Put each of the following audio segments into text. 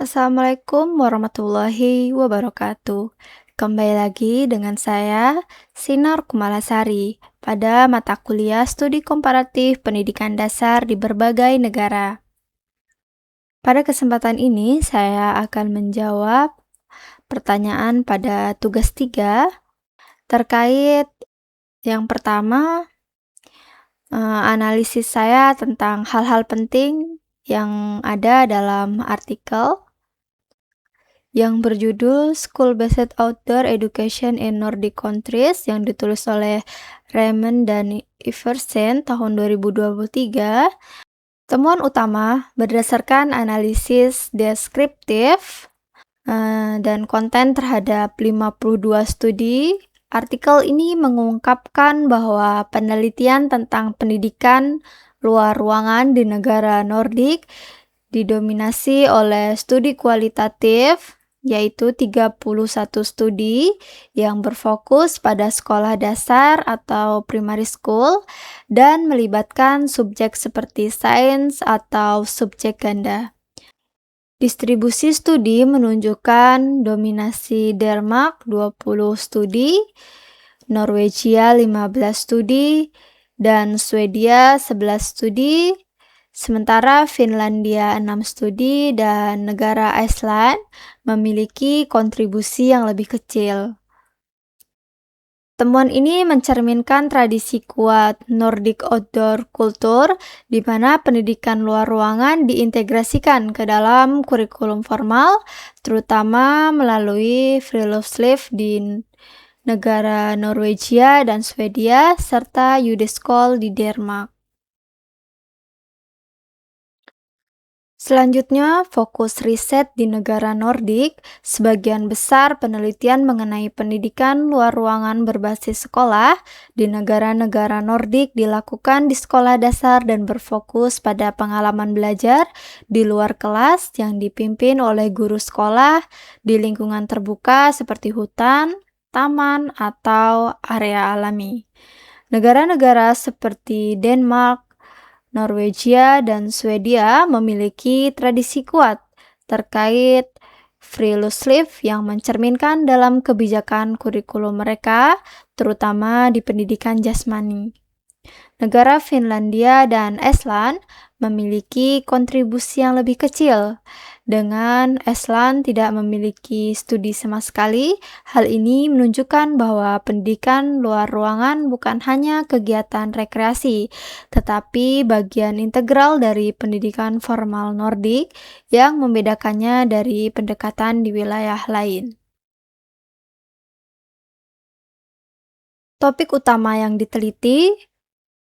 Assalamualaikum warahmatullahi wabarakatuh. Kembali lagi dengan saya, Sinar Kumalasari, pada mata kuliah Studi Komparatif Pendidikan Dasar di berbagai negara. Pada kesempatan ini, saya akan menjawab pertanyaan pada tugas 3 terkait yang pertama, analisis saya tentang hal-hal penting yang ada dalam artikel yang berjudul School Based Outdoor Education in Nordic Countries yang ditulis oleh Raymond dan Iversen tahun 2023. Temuan utama berdasarkan analisis deskriptif dan konten terhadap 52 studi. Artikel ini mengungkapkan bahwa penelitian tentang pendidikan luar ruangan di negara Nordik didominasi oleh studi kualitatif, yaitu 31 studi yang berfokus pada sekolah dasar atau primary school dan melibatkan subjek seperti sains atau subjek ganda. Distribusi studi menunjukkan dominasi Denmark 20 studi, Norwegia 15 studi, dan Swedia 11 studi, sementara Finlandia 6 studi dan negara Iceland memiliki kontribusi yang lebih kecil. Temuan ini mencerminkan tradisi kuat Nordic outdoor culture di mana pendidikan luar ruangan diintegrasikan ke dalam kurikulum formal, terutama melalui friluftsliv di negara Norwegia dan Swedia serta Udeskol di Denmark. Selanjutnya, fokus riset di negara Nordik, sebagian besar penelitian mengenai pendidikan luar ruangan berbasis sekolah di negara-negara Nordik dilakukan di sekolah dasar dan berfokus pada pengalaman belajar di luar kelas yang dipimpin oleh guru sekolah di lingkungan terbuka seperti hutan, taman, atau area alami. Negara-negara seperti Denmark, Norwegia dan Swedia memiliki tradisi kuat terkait friluftsliv yang mencerminkan dalam kebijakan kurikulum mereka, terutama di pendidikan jasmani. Negara Finlandia dan Iceland memiliki kontribusi yang lebih kecil. Dengan Iceland tidak memiliki studi sama sekali, hal ini menunjukkan bahwa pendidikan luar ruangan bukan hanya kegiatan rekreasi, tetapi bagian integral dari pendidikan formal Nordik yang membedakannya dari pendekatan di wilayah lain. Topik utama yang diteliti,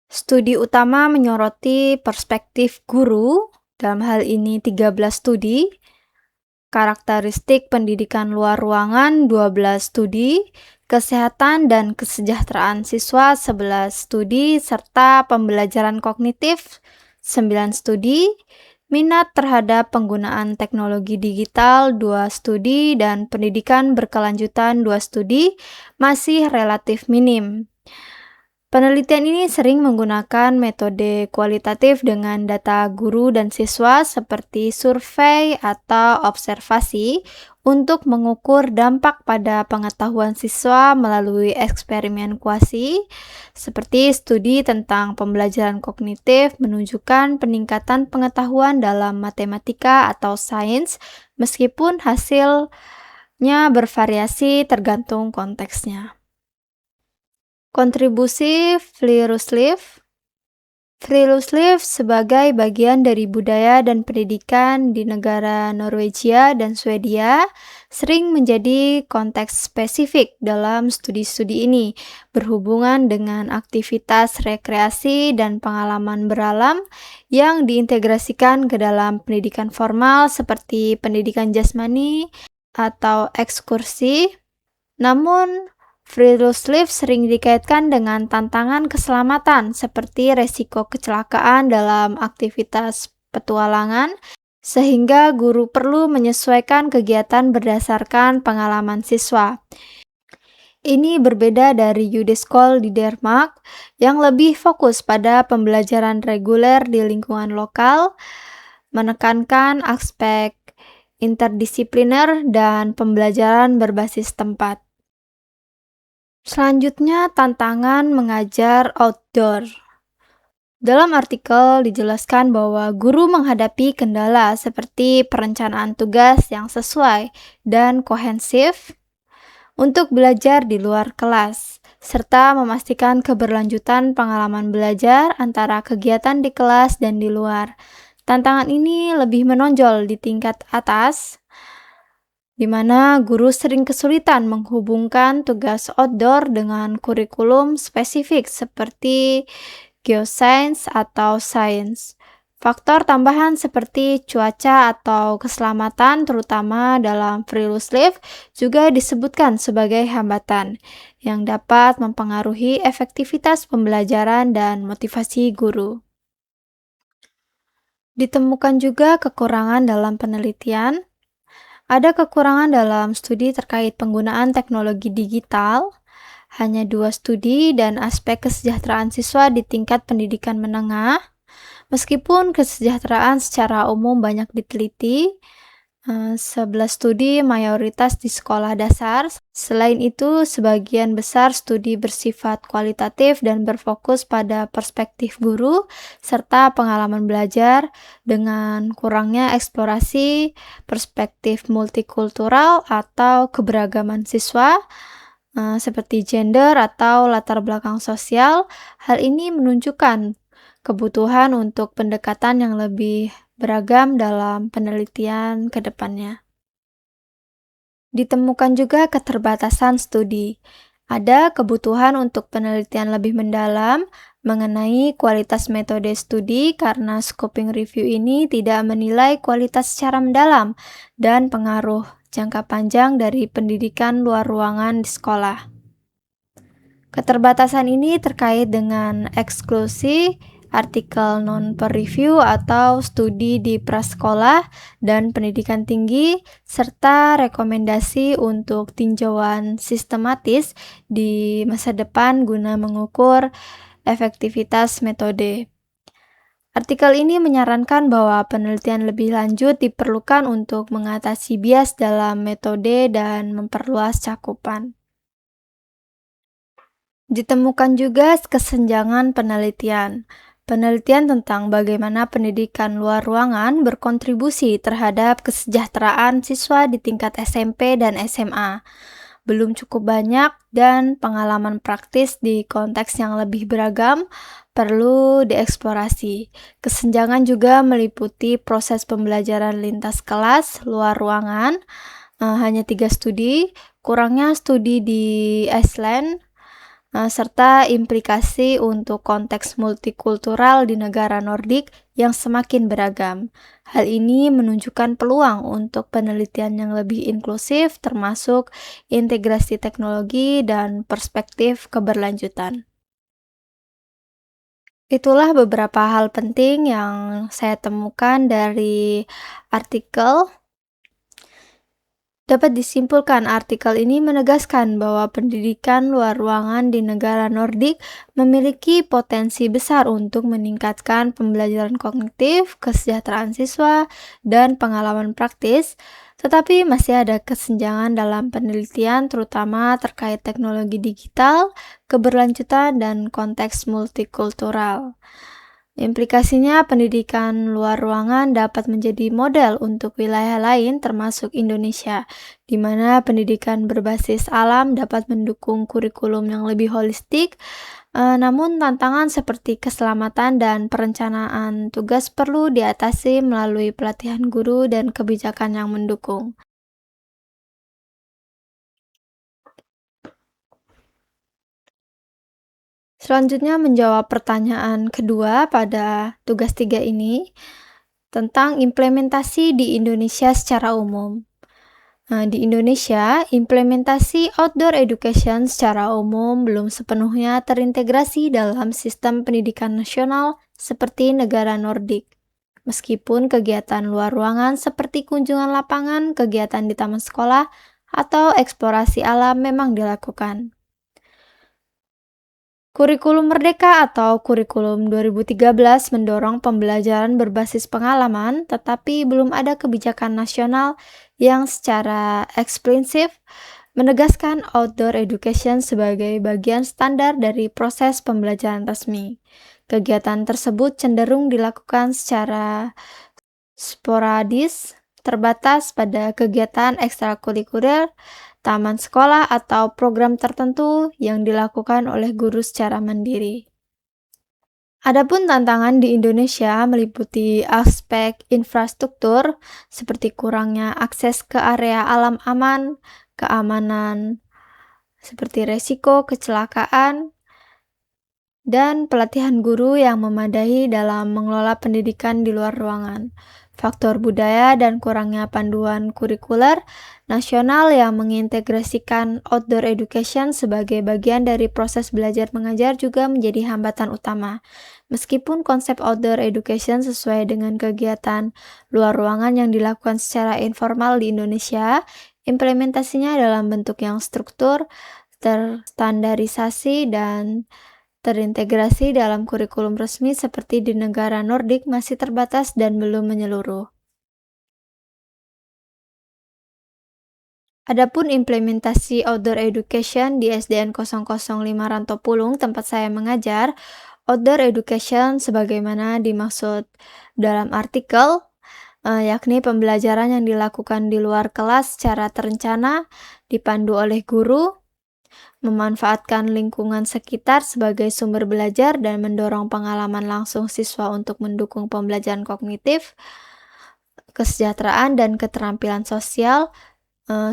studi utama menyoroti perspektif guru, dalam hal ini 13 studi, karakteristik pendidikan luar ruangan 12 studi, kesehatan dan kesejahteraan siswa 11 studi, serta pembelajaran kognitif 9 studi, minat terhadap penggunaan teknologi digital 2 studi, dan pendidikan berkelanjutan 2 studi masih relatif minim. Penelitian ini sering menggunakan metode kualitatif dengan data guru dan siswa seperti survei atau observasi untuk mengukur dampak pada pengetahuan siswa melalui eksperimen kuasi, seperti studi tentang pembelajaran kognitif menunjukkan peningkatan pengetahuan dalam matematika atau sains meskipun hasilnya bervariasi tergantung konteksnya. Kontribusi friluftsliv sebagai bagian dari budaya dan pendidikan di negara Norwegia dan Swedia sering menjadi konteks spesifik dalam studi-studi ini, berhubungan dengan aktivitas rekreasi dan pengalaman beralam yang diintegrasikan ke dalam pendidikan formal seperti pendidikan jasmani atau ekskursi. Namun, friluftsliv sering dikaitkan dengan tantangan keselamatan seperti resiko kecelakaan dalam aktivitas petualangan, sehingga guru perlu menyesuaikan kegiatan berdasarkan pengalaman siswa. Ini berbeda dari Udeskol di Denmark yang lebih fokus pada pembelajaran reguler di lingkungan lokal, menekankan aspek interdisipliner, dan pembelajaran berbasis tempat. Selanjutnya, tantangan mengajar outdoor. Dalam artikel dijelaskan bahwa guru menghadapi kendala seperti perencanaan tugas yang sesuai dan kohensif untuk belajar di luar kelas, serta memastikan keberlanjutan pengalaman belajar antara kegiatan di kelas dan di luar. Tantangan ini lebih menonjol di tingkat atas, di mana guru sering kesulitan menghubungkan tugas outdoor dengan kurikulum spesifik seperti geoscience atau sains. Faktor tambahan seperti cuaca atau keselamatan, terutama dalam freelance lift, juga disebutkan sebagai hambatan yang dapat mempengaruhi efektivitas pembelajaran dan motivasi guru. Ditemukan juga kekurangan dalam penelitian. Ada kekurangan dalam studi terkait penggunaan teknologi digital, hanya 2 studi dan aspek kesejahteraan siswa di tingkat pendidikan menengah. Meskipun kesejahteraan secara umum banyak diteliti, 11 studi mayoritas di sekolah dasar. Selain itu, sebagian besar studi bersifat kualitatif dan berfokus pada perspektif guru serta pengalaman belajar dengan kurangnya eksplorasi perspektif multikultural atau keberagaman siswa, seperti gender atau latar belakang sosial. Hal ini menunjukkan kebutuhan untuk pendekatan yang lebih beragam dalam penelitian ke depannya. Ditemukan juga keterbatasan studi. Ada kebutuhan untuk penelitian lebih mendalam mengenai kualitas metode studi karena scoping review ini tidak menilai kualitas secara mendalam dan pengaruh jangka panjang dari pendidikan luar ruangan di sekolah. Keterbatasan ini terkait dengan eksklusi artikel non-peer review atau studi di prasekolah dan pendidikan tinggi, serta rekomendasi untuk tinjauan sistematis di masa depan guna mengukur efektivitas metode. Artikel ini menyarankan bahwa penelitian lebih lanjut diperlukan untuk mengatasi bias dalam metode dan memperluas cakupan. Ditemukan juga kesenjangan penelitian. Penelitian tentang bagaimana pendidikan luar ruangan berkontribusi terhadap kesejahteraan siswa di tingkat SMP dan SMA. Belum cukup banyak dan pengalaman praktis di konteks yang lebih beragam perlu dieksplorasi. Kesenjangan juga meliputi proses pembelajaran lintas kelas luar ruangan, hanya 3 studi, kurangnya studi di Iceland, serta implikasi untuk konteks multikultural di negara Nordik yang semakin beragam. Hal ini menunjukkan peluang untuk penelitian yang lebih inklusif, termasuk integrasi teknologi dan perspektif keberlanjutan. Itulah beberapa hal penting yang saya temukan dari artikel. Dapat disimpulkan, artikel ini menegaskan bahwa pendidikan luar ruangan di negara Nordik memiliki potensi besar untuk meningkatkan pembelajaran kognitif, kesejahteraan siswa, dan pengalaman praktis, tetapi masih ada kesenjangan dalam penelitian terutama terkait teknologi digital, keberlanjutan, dan konteks multikultural. Implikasinya, pendidikan luar ruangan dapat menjadi model untuk wilayah lain termasuk Indonesia, di mana pendidikan berbasis alam dapat mendukung kurikulum yang lebih holistik, namun tantangan seperti keselamatan dan perencanaan tugas perlu diatasi melalui pelatihan guru dan kebijakan yang mendukung. Selanjutnya menjawab pertanyaan kedua pada tugas 3 ini tentang implementasi di Indonesia secara umum. Di Indonesia, implementasi outdoor education secara umum belum sepenuhnya terintegrasi dalam sistem pendidikan nasional seperti negara Nordik. Meskipun kegiatan luar ruangan seperti kunjungan lapangan, kegiatan di taman sekolah, atau eksplorasi alam memang dilakukan. Kurikulum Merdeka atau Kurikulum 2013 mendorong pembelajaran berbasis pengalaman, tetapi belum ada kebijakan nasional yang secara eksplisif menegaskan outdoor education sebagai bagian standar dari proses pembelajaran resmi. Kegiatan tersebut cenderung dilakukan secara sporadis, terbatas pada kegiatan ekstrakurikuler, taman sekolah, atau program tertentu yang dilakukan oleh guru secara mandiri. Adapun tantangan di Indonesia meliputi aspek infrastruktur seperti kurangnya akses ke area alam aman, keamanan seperti resiko kecelakaan, dan pelatihan guru yang memadai dalam mengelola pendidikan di luar ruangan. Faktor budaya dan kurangnya panduan kurikuler nasional yang mengintegrasikan outdoor education sebagai bagian dari proses belajar mengajar juga menjadi hambatan utama. Meskipun konsep outdoor education sesuai dengan kegiatan luar ruangan yang dilakukan secara informal di Indonesia, implementasinya dalam bentuk yang struktur, terstandarisasi, dan terintegrasi dalam kurikulum resmi seperti di negara Nordik masih terbatas dan belum menyeluruh. Adapun implementasi outdoor education di SDN 005 Rantopulung tempat saya mengajar, outdoor education sebagaimana dimaksud dalam artikel, yakni pembelajaran yang dilakukan di luar kelas secara terencana, dipandu oleh guru, memanfaatkan lingkungan sekitar sebagai sumber belajar dan mendorong pengalaman langsung siswa untuk mendukung pembelajaran kognitif, kesejahteraan, dan keterampilan sosial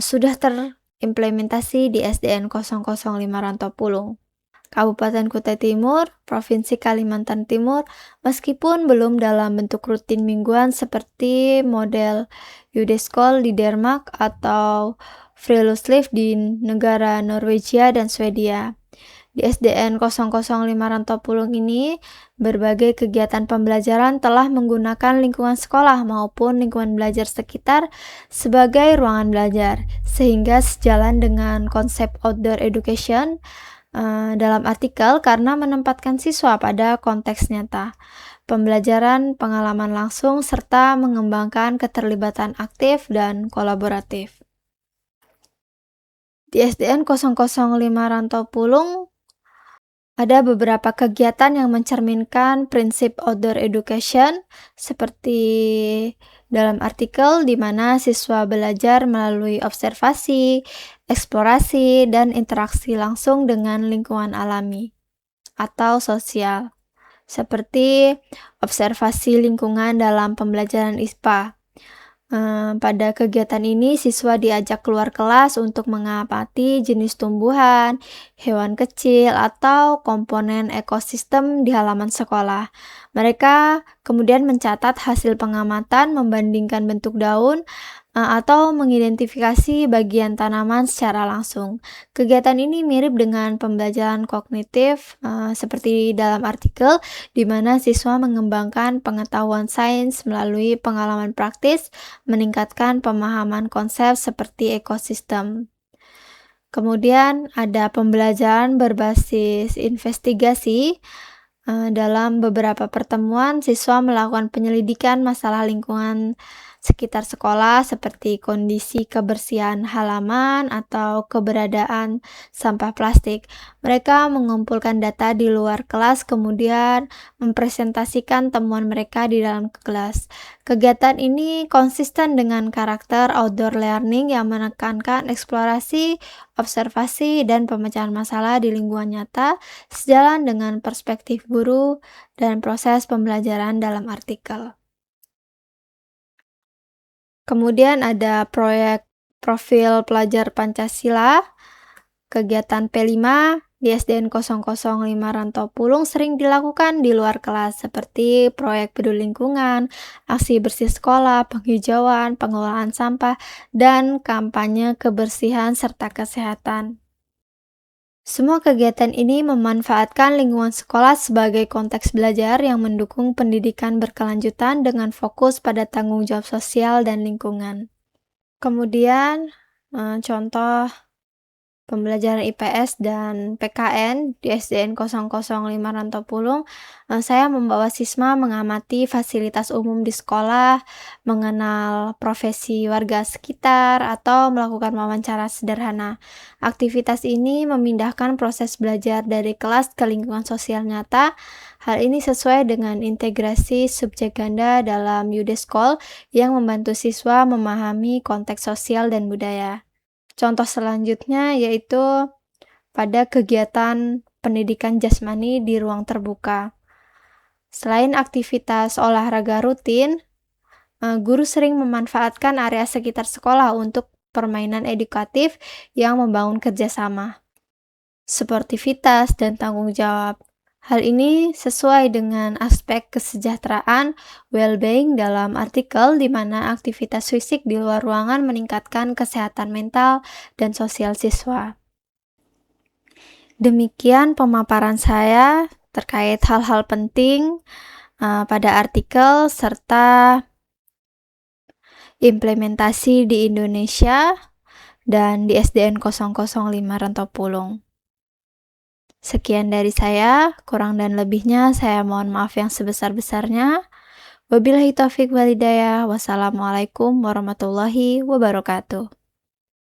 sudah terimplementasi di SDN 005 Rantopulung, Kabupaten Kutai Timur, Provinsi Kalimantan Timur, meskipun belum dalam bentuk rutin mingguan seperti model Udeskol di Denmark atau Friluftsliv di negara Norwegia dan Swedia. Di SDN 005 Rantopulung ini, berbagai kegiatan pembelajaran telah menggunakan lingkungan sekolah maupun lingkungan belajar sekitar sebagai ruangan belajar, sehingga sejalan dengan konsep outdoor education dalam artikel karena menempatkan siswa pada konteks nyata, pembelajaran pengalaman langsung, serta mengembangkan keterlibatan aktif dan kolaboratif. Di SDN 005 Rantopulung ada beberapa kegiatan yang mencerminkan prinsip outdoor education seperti dalam artikel di mana siswa belajar melalui observasi, eksplorasi, dan interaksi langsung dengan lingkungan alami atau sosial, seperti observasi lingkungan dalam pembelajaran ISPA. Pada kegiatan ini, siswa diajak keluar kelas untuk mengamati jenis tumbuhan, hewan kecil, atau komponen ekosistem di halaman sekolah. Mereka kemudian mencatat hasil pengamatan, membandingkan bentuk daun, atau mengidentifikasi bagian tanaman secara langsung. Kegiatan ini mirip dengan pembelajaran kognitif seperti dalam artikel, di mana siswa mengembangkan pengetahuan sains melalui pengalaman praktis, meningkatkan pemahaman konsep seperti ekosistem. Kemudian ada pembelajaran berbasis investigasi. Dalam beberapa pertemuan, siswa melakukan penyelidikan masalah lingkungan sekitar sekolah seperti kondisi kebersihan halaman atau keberadaan sampah plastik. Mereka mengumpulkan data di luar kelas, kemudian mempresentasikan temuan mereka di dalam kelas. Kegiatan ini konsisten dengan karakter outdoor learning yang menekankan eksplorasi, observasi, dan pemecahan masalah di lingkungan nyata, sejalan dengan perspektif guru dan proses pembelajaran dalam artikel. Kemudian ada proyek profil pelajar Pancasila, kegiatan P5 di SDN 005 Rantopulung sering dilakukan di luar kelas seperti proyek peduli lingkungan, aksi bersih sekolah, penghijauan, pengelolaan sampah, dan kampanye kebersihan serta kesehatan. Semua kegiatan ini memanfaatkan lingkungan sekolah sebagai konteks belajar yang mendukung pendidikan berkelanjutan dengan fokus pada tanggung jawab sosial dan lingkungan. Kemudian, contoh pembelajaran IPS dan PKN di SDN 005 Rantopulung, saya membawa siswa mengamati fasilitas umum di sekolah, mengenal profesi warga sekitar, atau melakukan wawancara sederhana. Aktivitas ini memindahkan proses belajar dari kelas ke lingkungan sosial nyata. Hal ini sesuai dengan integrasi subjek ganda dalam UDESKOL yang membantu siswa memahami konteks sosial dan budaya. Contoh selanjutnya yaitu pada kegiatan pendidikan jasmani di ruang terbuka. Selain aktivitas olahraga rutin, guru sering memanfaatkan area sekitar sekolah untuk permainan edukatif yang membangun kerjasama, sportivitas, dan tanggung jawab. Hal ini sesuai dengan aspek kesejahteraan well-being dalam artikel di mana aktivitas fisik di luar ruangan meningkatkan kesehatan mental dan sosial siswa. Demikian pemaparan saya terkait hal-hal penting pada artikel serta implementasi di Indonesia dan di SDN 005 Rantopulung. Sekian dari saya, kurang dan lebihnya saya mohon maaf yang sebesar-besarnya. Wabillahi taufiq walhidayah. Wassalamualaikum warahmatullahi wabarakatuh.